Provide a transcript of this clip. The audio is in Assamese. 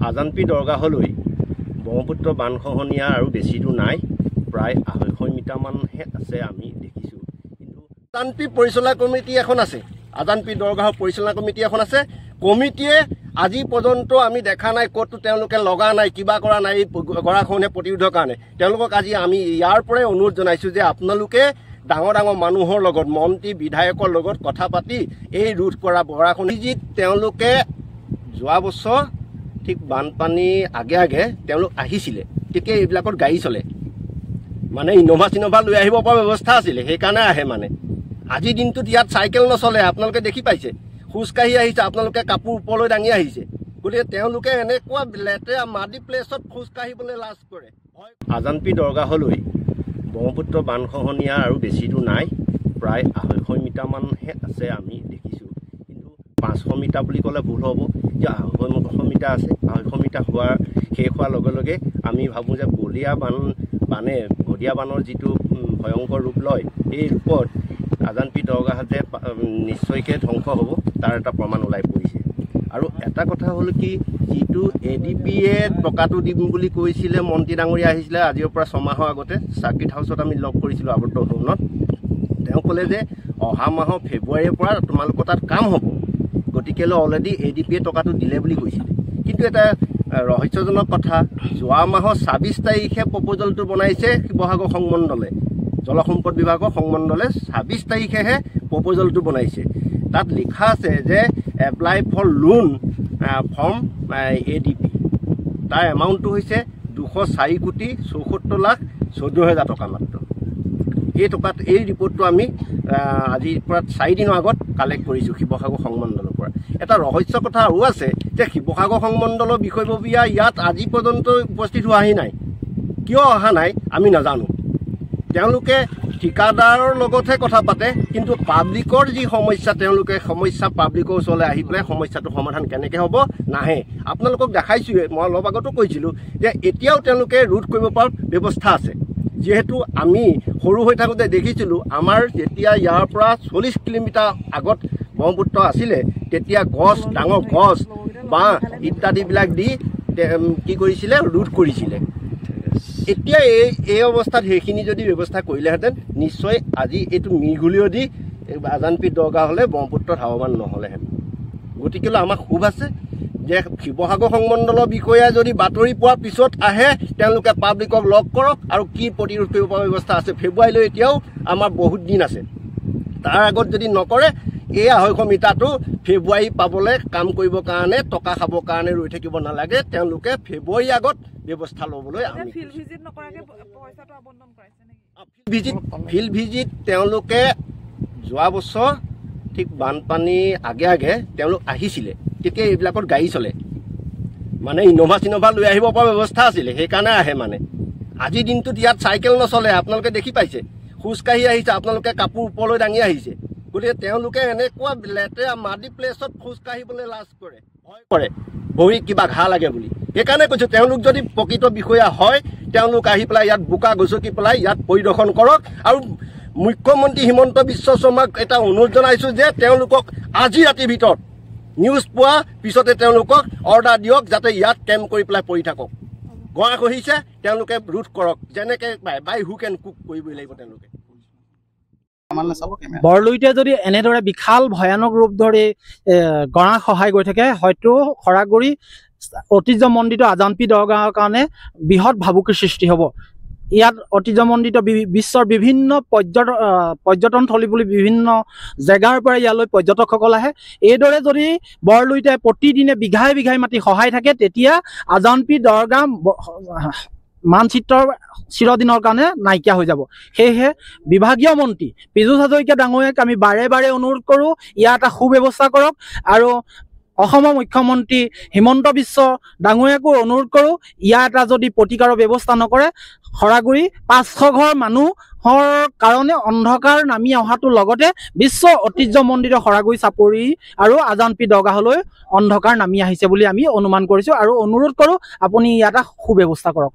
আজানপি দৰগাহলৈ ব্ৰহ্মপুত্ৰ বানখহনীয়া আৰু বেছি দূৰ নাই, প্ৰায় 250 মিটাৰমানহে আছে আমি দেখিছোঁ। কিন্তু আজানপি পৰিচালনা কমিটি এখন আছে, আজানপি দৰগাহৰ পৰিচালনা কমিটি এখন আছে। কমিটিয়ে আজি পৰ্যন্ত আমি দেখা নাই, ক'তো তেওঁলোকে লগা নাই, কিবা কৰা নাই গৰাখহনীয়া প্ৰতিৰোধৰ কাৰণে। তেওঁলোকক আজি আমি ইয়াৰ পৰাই অনুৰোধ জনাইছোঁ যে আপোনালোকে ডাঙৰ ডাঙৰ মানুহৰ লগত, মন্ত্ৰী বিধায়কৰ লগত কথা পাতি এই ৰোধ কৰা গৰাখহনীয়া তেওঁলোকে যোৱা বছৰ ঠিক বানপানী আগে আগে তেওঁলোক আহিছিলে, তেতিয়া এইবিলাকত গাড়ী চলে, মানে ইন'ভা চিন'ভা লৈ আহিব পৰা ব্যৱস্থা আছিলে, সেইকাৰণে আহে। মানে আজিৰ দিনটোত ইয়াত চাইকেল নচলে, আপোনালোকে দেখি পাইছে, খোজকাঢ়ি আহিছে, আপোনালোকে কাপোৰ ওপৰলৈ দাঙি আহিছে। গতিকে তেওঁলোকে এনেকুৱা লেতেৰা মাটি প্লেচত খোজকাঢ়িবলৈ লাজ কৰে। আজানপি দৰগাহলৈ ব্ৰহ্মপুত্ৰ বানখহনীয়া আৰু বেছি দূৰ নাই, প্ৰায় 250 মিটাৰমানহে আছে আমি দেখিছোঁ। কিন্তু 500 মিটাৰ বুলি ক'লে ভুল হ'ব, যে 250 মিটাৰ আছে। 250 মিটাৰ শেষ হোৱাৰ লগে লগে আমি ভাবোঁ যে বলীয়া বানৰ যিটো ভয়ংকৰ ৰূপ লয়, এই ৰূপত আজানপি দৰগাহ যে নিশ্চয়কৈ ধ্বংস হ'ব, তাৰ এটা প্ৰমাণ ওলাই পৰিছে। আৰু এটা কথা হ'ল কি, যিটো ADB-য়ে টকাটো দিম বুলি কৈছিলে, মন্ত্ৰী ডাঙৰীয়া আহিছিলে আজিৰ পৰা 6 মাহৰ আগতে, চাৰ্কিট হাউচত আমি লগ কৰিছিলোঁ আৱদ্ধ ভৱনত। তেওঁ ক'লে যে অহা মাহৰ ফেব্ৰুৱাৰীৰ পৰা তোমালোকৰ তাত কাম হ'ব, গতিকেলৈ অলৰেডি ADB-য়ে টকাটো দিলে বুলি কৈছিলে। কিন্তু এটা ৰহস্যজনক কথা, যোৱা মাহৰ 26 তাৰিখে প্ৰপ'জেলটো বনাইছে শিৱসাগৰ সংমণ্ডলে, জলসম্পদ বিভাগৰ সংমণ্ডলে 26 তাৰিখেহে প্ৰপ'জেলটো বনাইছে। তাত লিখা আছে যে apply for loan from ADB, তাৰ এমাউণ্টটো হৈছে 204,74,14,000 টকা মাত্ৰ। এই ৰিপৰ্টটো আমি আজিৰ পৰা 4 দিনৰ আগত কালেক্ট কৰিছোঁ শিৱসাগৰ সংমণ্ডলৰ পৰা। এটা ৰহস্য কথা আৰু আছে যে শিৱসাগৰ সংমণ্ডলৰ বিষয়ববীয়া ইয়াত আজি পৰ্যন্ত উপস্থিত হোৱাহি নাই। কিয় অহা নাই আমি নাজানো। তেওঁলোকে ঠিকাদাৰৰ লগতহে কথা পাতে, কিন্তু পাব্লিকৰ যি সমস্যা, তেওঁলোকে সমস্যা পাব্লিকৰ ওচৰলৈ আহি পেলাই সমস্যাটো সমাধান কেনেকৈ হ'ব নাহে। আপোনালোকক দেখাইছোঁৱে, মই অলপ আগতো কৈছিলোঁ যে এতিয়াও তেওঁলোকে ৰোধ কৰিব পৰা ব্যৱস্থা আছে। যিহেতু আমি সৰু হৈ থাকোঁতে দেখিছিলোঁ, আমাৰ যেতিয়া ইয়াৰ পৰা 40 কিলোমিটাৰ আগত ব্ৰহ্মপুত্ৰ আছিলে, তেতিয়া গছ, ডাঙৰ গছ, বাঁহ ইত্যাদিবিলাক দি কি কৰিছিলে, ৰোধ কৰিছিলে। এতিয়া এই অৱস্থাত সেইখিনি যদি ব্যৱস্থা কৰিলেহেঁতেন, নিশ্চয় আজি এইটো মিঘুলিও দি আজানপি দৰগাহলৈ ব্ৰহ্মপুত্ৰ ধাৱমান নহ'লেহেঁতেন। গতিকেলৈ আমাৰ খুব আছে যে শিৱসাগৰ সংমণ্ডলৰ বিষয়াই যদি বাতৰি পোৱাৰ পিছত আহে, তেওঁলোকে পাব্লিকক লগ কৰক আৰু কি প্ৰতিৰোধ কৰিব পৰা ব্যৱস্থা আছে। ফেব্ৰুৱাৰীলৈ এতিয়াও আমাৰ বহুত দিন আছে। তাৰ আগত যদি নকৰে, এই 250 মিটাৰটো ফেব্ৰুৱাৰী পাবলৈ কাম কৰিবৰ কাৰণে, টকা খাবৰ কাৰণে ৰৈ থাকিব নালাগে। তেওঁলোকে ফেব্ৰুৱাৰীৰ আগত ব্যৱস্থা ল'বলৈ আমি ফিল্ড ভিজিট তেওঁলোকে যোৱা বছৰ ঠিক বানপানী আগে আগে তেওঁলোক আহিছিলে, তেতিয়া এইবিলাকত গাড়ী চলে, মানে ইন'ভা চিন'ভা লৈ আহিব পৰা ব্যৱস্থা আছিলে, সেইকাৰণে আহে। মানে আজিৰ দিনটোত ইয়াত চাইকেল নচলে, আপোনালোকে দেখি পাইছে, খোজকাঢ়ি আহিছে, আপোনালোকে কাপোৰ ওপৰলৈ দাঙি আহিছে। গতিকে তেওঁলোকে এনেকুৱা লেতেৰা মাটি প্লেচত খোজকাঢ়িবলৈ লাজ কৰে, ভয় কৰে, ভৰিত কিবা ঘাঁ লাগে বুলি। সেইকাৰণে কৈছোঁ, তেওঁলোক যদি প্ৰকৃত বিষয়া হয়, তেওঁলোক আহি পেলাই ইয়াত বোকা গছকি পেলাই ইয়াত পৰিদৰ্শন কৰক। আৰু মুখ্যমন্ত্ৰী হিমন্ত বিশ্ব শৰ্মাক এটা অনুৰোধ জনাইছোঁ যে তেওঁলোকক আজি ৰাতিৰ ভিতৰত নিউজ পোৱা পিছতে তেওঁলোকক অৰ্ডাৰ দিয়ক, যাতে ইয়াত কেম্প কৰি পেলাই পৰি থাকক। গৰা খহিছে, তেওঁলোকে ৰোধ কৰক, যেনেকৈ বাই হুক এণ্ড কুক কৰিবই লাগিব তেওঁলোকে। বৰলুইতে যদি এনেদৰে বিশাল ভয়ানক ৰূপ ধৰি গৰা খহাই গৈ থাকে, হয়তো খৰাগুৰি ঐতিহ্যমণ্ডিত আজানপি দৰগাহৰ কাৰণে বৃহৎ ভাবুকিৰ সৃষ্টি হ'ব। ইয়াত ঐতিহ্যমণ্ডিত বিশ্বৰ বিভিন্ন পৰ্যটনথলী বুলি বিভিন্ন জেগাৰ পৰা ইয়ালৈ পৰ্যটকসকল আহে। এইদৰে যদি বৰলুইতে প্ৰতিদিনে বিঘাই বিঘাই মাটি সহায় থাকে, তেতিয়া আজানপি দৰগাহ মানচিত্ৰৰ চিৰদিনৰ কাৰণে নাইকিয়া হৈ যাব। সেয়েহে বিভাগীয় মন্ত্ৰী পীযুষ হাজৰিকা ডাঙৰীয়াক আমি বাৰে বাৰে অনুৰোধ কৰোঁ, ইয়াৰ এটা সুব্যৱস্থা কৰক। আৰু অসমৰ মুখ্যমন্ত্ৰী হিমন্ত বিশ্ব ডাঙৰীয়াকো অনুৰোধ কৰোঁ, ইয়াৰ এটা যদি প্ৰতিকাৰৰ ব্যৱস্থা নকৰে, খৰাগুৰি 500 ঘৰ মানুহৰ কাৰণে অন্ধকাৰ নামি অহাটোৰ লগতে বিশ্ব ঐতিহ্যমণ্ডিত খৰাগুৰি চাপৰি আৰু আজানপি দৰগাহলৈ অন্ধকাৰ নামি আহিছে বুলি আমি অনুমান কৰিছোঁ আৰু অনুৰোধ কৰোঁ, আপুনি ইয়াত এটা সুব্যৱস্থা কৰক।